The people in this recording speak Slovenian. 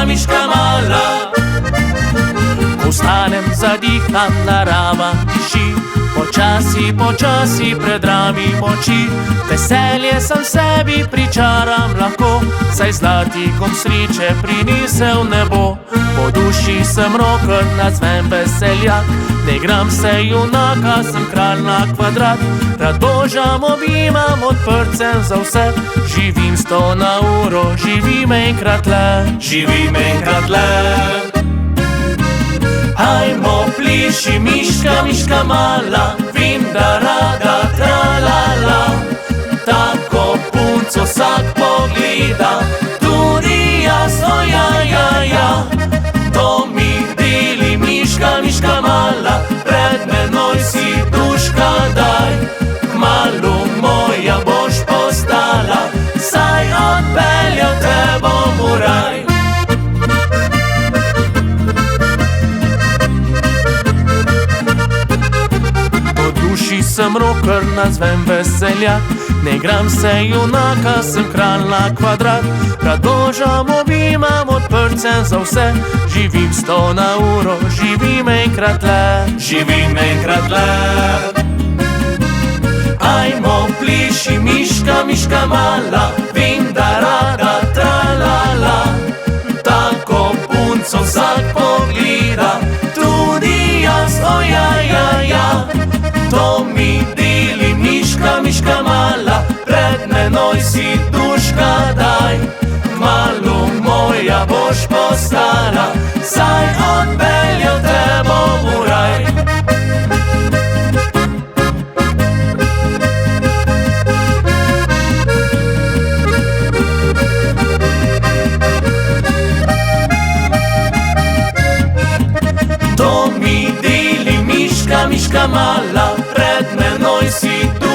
miška mala. Vstanem, zadiham, narava tiši, počasi, počasi predramim oči. Veselje sam sebi pričaram lahko, saj zlatikom sreče prinesel nebo. Po duši sem roker, nazvem veseljak, ne igram se junaka, sem kralj na kvadrat. Rad božam, obimam, odprt sem za vse, živim 100 na uro, živim enkrat le, živim enkrat le. Hajmo pliši, miška, miška mala, vem, da rada tralala. Tako punco vsak pogleda, tudi jaz, o ja, ja, ja. To mi deli, miška, miška mala, pred menoj si duška daj. Kmalu moja boš postala, saj odpeljal te bom v raj. Sem roker, nazvem veseljak, ne igram se junaka, sem kralj na kvadrat. Rad božam, obimam, odprt sem za vse, živim 100 na uro, živim enkrat le, živim enkrat le. Ajmo pliši, miška, miška mala, vem, da rada tralala. Tako punco vsak pogleda, tudi jaz, o ja, ja, ja. To mi deli, miška, miška mala, pred menoj si duška daj. Kmalu moja boš postala, saj odpeljal te bom v raj. To mi deli, miška, miška mala, pred menoj si duška daj.